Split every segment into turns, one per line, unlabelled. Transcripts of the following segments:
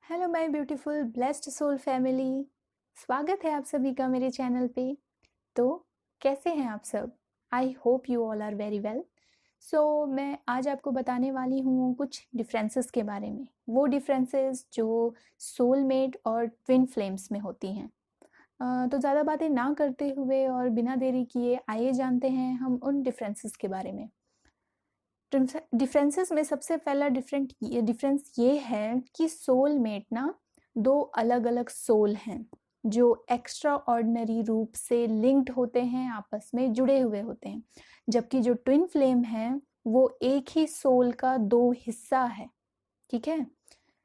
Hello my beautiful blessed soul family. स्वागत है आप सभी का मेरे चैनल पे। तो कैसे हैं आप सब? I hope you all are very well. मैं आज आपको बताने वाली हूँ कुछ डिफरेंसेस के बारे में, वो डिफरेंसेस जो सोलमेट और ट्विन फ्लेम्स में होती हैं। तो ज़्यादा बातें ना करते हुए और बिना देरी किए आइए जानते हैं हम उन डिफरेंसेस के बारे में। डिफरेंसेस में सबसे पहला डिफरेंस ये है कि सोलमेट ना दो अलग अलग सोल हैं जो एक्स्ट्रा ऑर्डिनरी रूप से लिंक्ड होते हैं, आपस में जुड़े हुए होते हैं। जबकि जो ट्विन फ्लेम है वो एक ही सोल का दो हिस्सा है। ठीक है,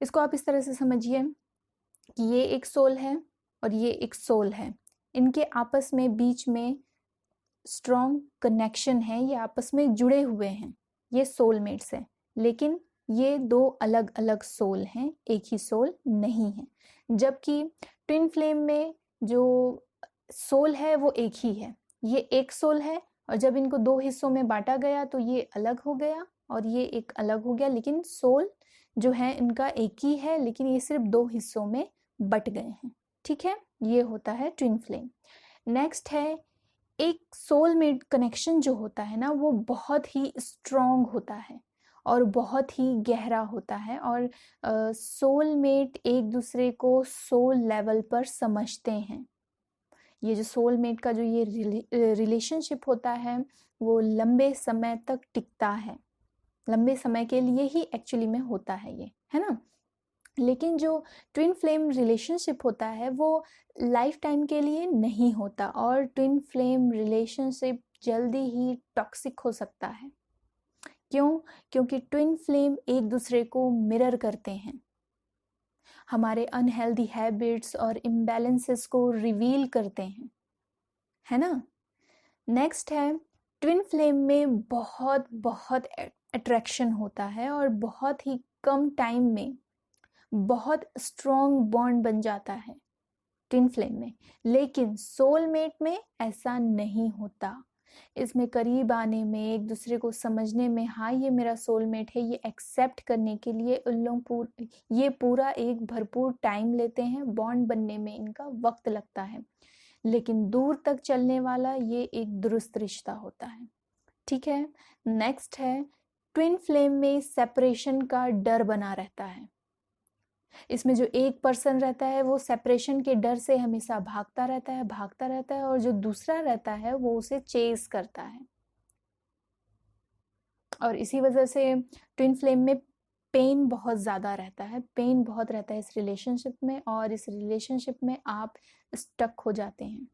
इसको आप इस तरह से समझिए कि ये एक सोल है और ये एक सोल है। इनके आपस में बीच में स्ट्रॉन्ग कनेक्शन है, ये आपस में जुड़े हुए हैं, ये सोलमेट्स हैं। लेकिन ये दो अलग अलग सोल हैं, एक ही सोल नहीं है। जबकि ट्विन फ्लेम में जो सोल है वो एक ही है, ये एक सोल है। और जब इनको दो हिस्सों में बांटा गया तो ये अलग हो गया और ये एक अलग हो गया, लेकिन सोल जो है इनका एक ही है, लेकिन ये सिर्फ दो हिस्सों में बट गए हैं। ठीक है, ये होता है ट्विन फ्लेम। नेक्स्ट है, एक सोलमेट कनेक्शन जो होता है ना वो बहुत ही स्ट्रॉन्ग होता है और बहुत ही गहरा होता है। और सोलमेट एक दूसरे को सोल लेवल पर समझते हैं। ये जो सोलमेट का जो ये रिलेशनशिप होता है वो लंबे समय तक टिकता है, लंबे समय के लिए ही एक्चुअली में होता है ये, है ना। लेकिन जो ट्विन फ्लेम रिलेशनशिप होता है वो लाइफ टाइम के लिए नहीं होता और ट्विन फ्लेम रिलेशनशिप जल्दी ही टॉक्सिक हो सकता है। क्यों? क्योंकि ट्विन फ्लेम एक दूसरे को मिरर करते हैं, हमारे अनहेल्दी हैबिट्स और इम्बैलेंसेस को रिवील करते हैं, है ना। नेक्स्ट है, ट्विन फ्लेम में बहुत बहुत अट्रैक्शन होता है और बहुत ही कम टाइम में बहुत स्ट्रॉन्ग बॉन्ड बन जाता है ट्विन फ्लेम में। लेकिन सोलमेट में ऐसा नहीं होता। इसमें करीब आने में, एक दूसरे को समझने में, हाँ ये मेरा सोलमेट है, ये एक्सेप्ट करने के लिए उन लोग ये पूरा एक भरपूर टाइम लेते हैं, बॉन्ड बनने में इनका वक्त लगता है। लेकिन दूर तक चलने वाला ये एक दुरुस्त रिश्ता होता है। ठीक है, नेक्स्ट है, ट्विन फ्लेम में सेपरेशन का डर बना रहता है। इसमें जो एक पर्सन रहता है वो सेपरेशन के डर से हमेशा भागता रहता है और जो दूसरा रहता है वो उसे चेस करता है। और इसी वजह से ट्विन फ्लेम में पेन बहुत ज़्यादा रहता है, पेन बहुत रहता है इस रिलेशनशिप में, और इस रिलेशनशिप में आप स्टक हो जाते हैं।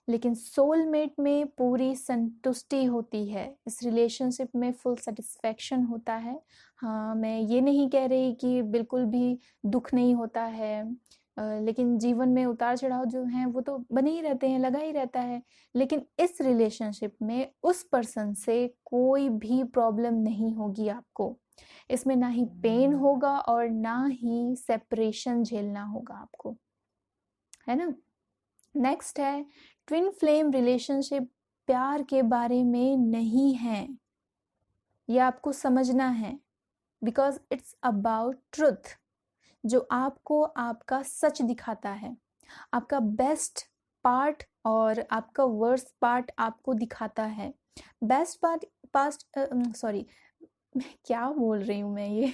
लेकिन सोलमेट में पूरी संतुष्टि होती है, इस रिलेशनशिप में फुल सेटिस्फेक्शन होता है। हाँ, मैं ये नहीं कह रही कि बिल्कुल भी दुख नहीं होता है, लेकिन जीवन में उतार चढ़ाव जो हैं वो तो बने ही रहते हैं, लगा ही रहता है। लेकिन इस रिलेशनशिप में उस पर्सन से कोई भी प्रॉब्लम नहीं होगी आपको। इसमें ना ही पेन होगा और ना ही सेपरेशन झेलना होगा आपको, है ना। नेक्स्ट है, ट्विन फ्लेम रिलेशनशिप प्यार के बारे में नहीं है, यह आपको समझना है। बिकॉज इट्स अबाउट ट्रुथ, जो आपको आपका सच दिखाता है, आपका बेस्ट पार्ट और आपका वर्स्ट पार्ट आपको दिखाता है। बेस्ट पार्ट पास्ट सॉरी क्या बोल रही हूँ मैं ये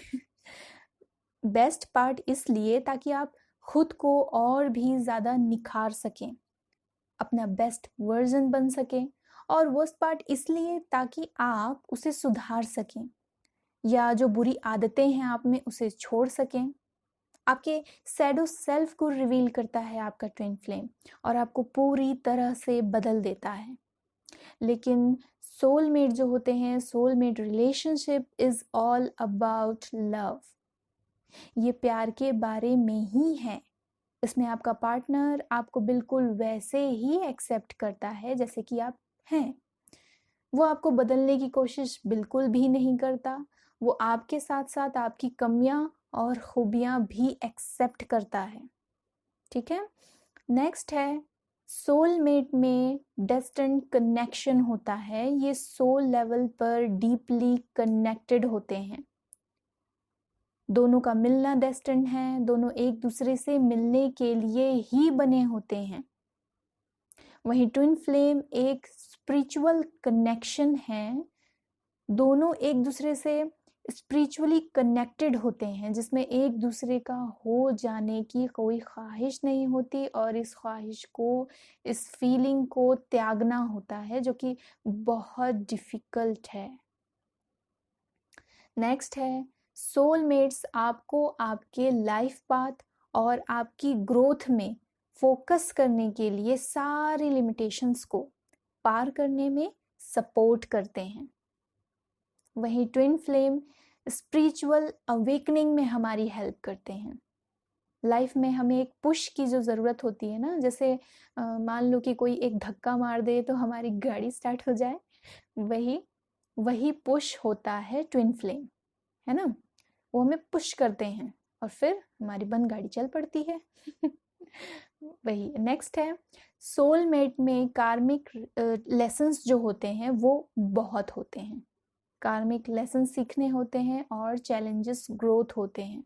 बेस्ट पार्ट इसलिए ताकि आप खुद को और भी ज़्यादा निखार सकें, अपना बेस्ट वर्जन बन सकें। और वर्स्ट पार्ट इसलिए ताकि आप उसे सुधार सकें, या जो बुरी आदतें हैं आप में उसे छोड़ सकें। आपके सैडो सेल्फ को रिवील करता है आपका ट्विन फ्लेम और आपको पूरी तरह से बदल देता है। लेकिन सोलमेट जो होते हैं, soulmate relationship is all about love, ये प्यार के बारे में ही है। इसमें आपका पार्टनर आपको बिल्कुल वैसे ही एक्सेप्ट करता है जैसे कि आप हैं। वो आपको बदलने की कोशिश बिल्कुल भी नहीं करता, वो आपके साथ साथ आपकी कमियां और खूबियां भी एक्सेप्ट करता है। ठीक है, नेक्स्ट है, सोलमेट में डेस्टिन्ड कनेक्शन होता है, ये सोल लेवल पर डीपली कनेक्टेड होते हैं। दोनों का मिलना डेस्टिन्ड है, दोनों एक दूसरे से मिलने के लिए ही बने होते हैं। वहीं ट्विन फ्लेम एक स्पिरिचुअल कनेक्शन है, दोनों एक दूसरे से स्पिरिचुअली कनेक्टेड होते हैं, जिसमें एक दूसरे का हो जाने की कोई ख्वाहिश नहीं होती और इस ख्वाहिश को, इस फीलिंग को त्यागना होता है, जो कि बहुत डिफिकल्ट है। नेक्स्ट है, सोलमेट्स आपको आपके लाइफ पाथ और आपकी ग्रोथ में फोकस करने के लिए सारी लिमिटेशंस को पार करने में सपोर्ट करते हैं। वहीं ट्विन फ्लेम स्पिरिचुअल अवेकनिंग में हमारी हेल्प करते हैं। लाइफ में हमें एक पुश की जो ज़रूरत होती है ना, जैसे मान लो कि कोई एक धक्का मार दे तो हमारी गाड़ी स्टार्ट हो जाए, वही पुश होता है ट्विन फ्लेम, है ना। वो हमें पुश करते हैं और फिर हमारी बंद गाड़ी चल पड़ती है। वही नेक्स्ट है, सोलमेट में कार्मिक लेसन्स जो होते हैं वो बहुत होते हैं। कार्मिक लेसन सीखने होते हैं और चैलेंजेस ग्रोथ होते हैं।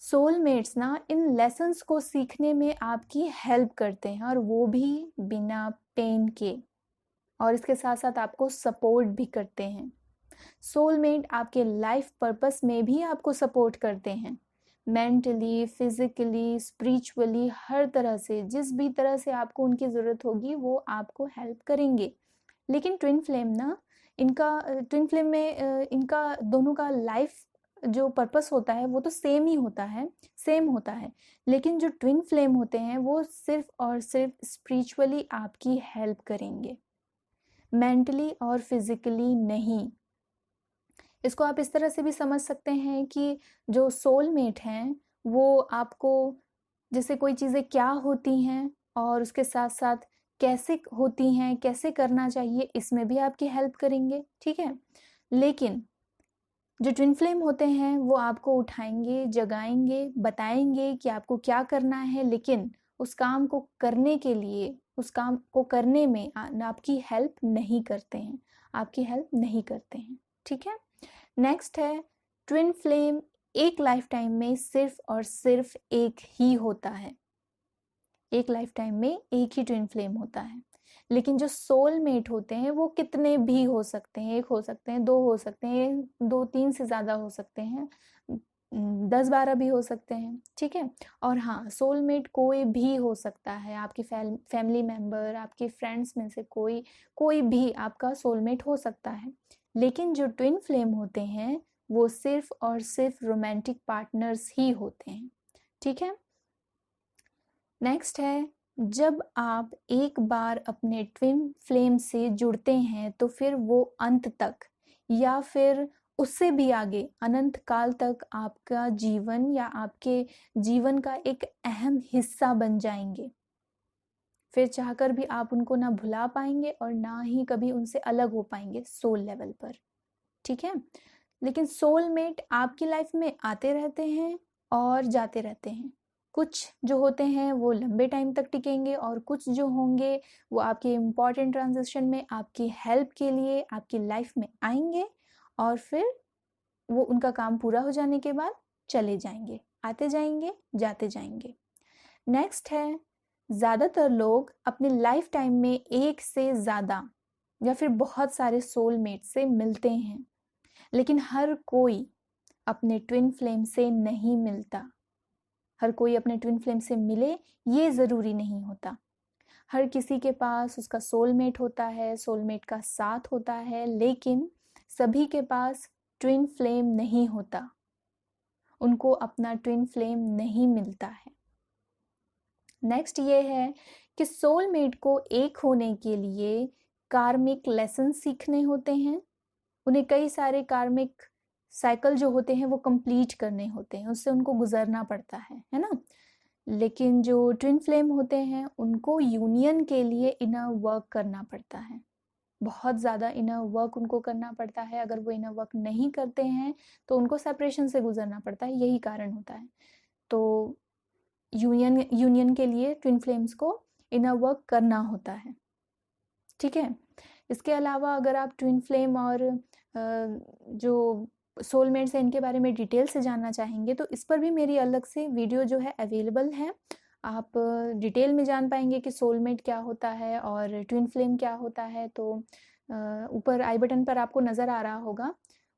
सोलमेट्स ना इन लेसन्स को सीखने में आपकी हेल्प करते हैं, और वो भी बिना पेन के, और इसके साथ साथ आपको सपोर्ट भी करते हैं। सोलमेट आपके लाइफ पर्पस में भी आपको सपोर्ट करते हैं, मेंटली, फिजिकली, स्पिरिचुअली, हर तरह से, जिस भी तरह से आपको उनकी ज़रूरत होगी वो आपको हेल्प करेंगे। लेकिन ट्विन फ्लेम ना, इनका ट्विन फ्लेम में इनका दोनों का लाइफ जो पर्पस होता है वो तो सेम होता है, लेकिन जो ट्विन फ्लेम होते हैं वो सिर्फ और सिर्फ स्पिरिचुअली आपकी हेल्प करेंगे, मेंटली और फिजिकली नहीं। इसको आप इस तरह से भी समझ सकते हैं कि जो सोलमेट हैं वो आपको, जैसे कोई चीज़ें क्या होती हैं और उसके साथ साथ कैसे होती हैं, कैसे करना चाहिए, इसमें भी आपकी हेल्प करेंगे, ठीक है। लेकिन जो ट्विन फ्लेम होते हैं वो आपको उठाएंगे, जगाएंगे, बताएंगे कि आपको क्या करना है, लेकिन उस काम को करने के लिए, उस काम को करने में आपकी हेल्प नहीं करते हैं, ठीक है। नेक्स्ट है, ट्विन फ्लेम एक लाइफ टाइम में सिर्फ और सिर्फ एक ही होता है, एक लाइफ टाइम में एक ही ट्विन फ्लेम होता है। लेकिन जो सोलमेट होते हैं वो कितने भी हो सकते हैं, एक हो सकते हैं, दो हो सकते हैं, दो तीन से ज़्यादा हो सकते हैं, 10-12 भी हो सकते हैं, ठीक है। और हाँ, सोलमेट कोई भी हो सकता है, आपकी फैमिली मेम्बर, आपके फ्रेंड्स में से कोई भी आपका सोलमेट हो सकता है। लेकिन जो ट्विन फ्लेम होते हैं वो सिर्फ और सिर्फ रोमांटिक पार्टनर्स ही होते हैं, ठीक है। नेक्स्ट है, जब आप एक बार अपने ट्विन फ्लेम से जुड़ते हैं तो फिर वो अंत तक या फिर उससे भी आगे अनंत काल तक आपका जीवन या आपके जीवन का एक अहम हिस्सा बन जाएंगे। फिर चाहकर भी आप उनको ना भुला पाएंगे और ना ही कभी उनसे अलग हो पाएंगे सोल लेवल पर, ठीक है। लेकिन सोलमेट आपकी लाइफ में आते रहते हैं और जाते रहते हैं। कुछ जो होते हैं वो लंबे टाइम तक टिकेंगे और कुछ जो होंगे वो आपके इम्पॉर्टेंट ट्रांजिशन में आपकी हेल्प के लिए आपकी लाइफ में आएंगे और फिर वो उनका काम पूरा हो जाने के बाद चले जाएंगे, आते जाएंगे, जाते जाएंगे। नेक्स्ट है, ज़्यादातर लोग अपनी लाइफ टाइम में एक से ज़्यादा या फिर बहुत सारे सोलमेट से मिलते हैं, लेकिन हर कोई अपने ट्विन फ्लेम से नहीं मिलता। हर कोई अपने ट्विन फ्लेम से मिले ये ज़रूरी नहीं होता। हर किसी के पास उसका सोलमेट होता है, सोलमेट का साथ होता है, लेकिन सभी के पास ट्विन फ्लेम नहीं होता, उनको अपना ट्विन फ्लेम नहीं मिलता है। नेक्स्ट ये है कि सोलमेट को एक होने के लिए कार्मिक लेसन सीखने होते हैं, उन्हें कई सारे कार्मिक साइकिल जो होते हैं वो कंप्लीट करने होते हैं, उससे उनको गुजरना पड़ता है ना। लेकिन जो ट्विन फ्लेम होते हैं उनको यूनियन के लिए इनर वर्क करना पड़ता है, बहुत ज़्यादा इनर वर्क उनको करना पड़ता है। अगर वो इनर वर्क नहीं करते हैं तो उनको सेपरेशन से गुजरना पड़ता है, यही कारण होता है। तो यूनियन के लिए ट्विन फ्लेम्स को इनर वर्क करना होता है, ठीक है। इसके अलावा अगर आप ट्विन फ्लेम और जो सोलमेट से इनके बारे में डिटेल से जानना चाहेंगे तो इस पर भी मेरी अलग से वीडियो जो है अवेलेबल है। आप डिटेल में जान पाएंगे कि सोलमेट क्या होता है और ट्विन फ्लेम क्या होता है। तो ऊपर आई बटन पर आपको नज़र आ रहा होगा,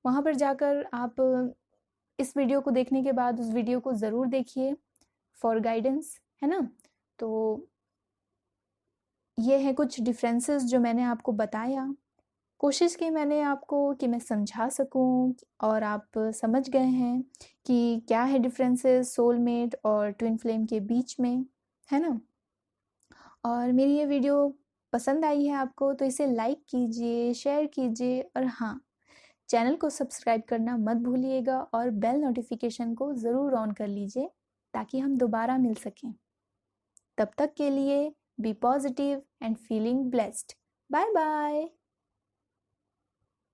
वहाँ पर जाकर आप इस वीडियो को देखने के बाद उस वीडियो को ज़रूर देखिए फॉर गाइडेंस, है ना। तो ये है कुछ डिफरेंसेस जो मैंने आपको बताया। कोशिश की मैंने आपको कि मैं समझा सकूं और आप समझ गए हैं कि क्या है डिफरेंसेस सोलमेट और ट्विन फ्लेम के बीच में, है ना। और मेरी ये वीडियो पसंद आई है आपको तो इसे लाइक कीजिए, शेयर कीजिए और हाँ, चैनल को सब्सक्राइब करना मत भूलिएगा और बेल नोटिफिकेशन को ज़रूर ऑन कर लीजिए ताकि हम दोबारा मिल सकें। तब तक के लिए be positive and feeling blessed. Bye bye.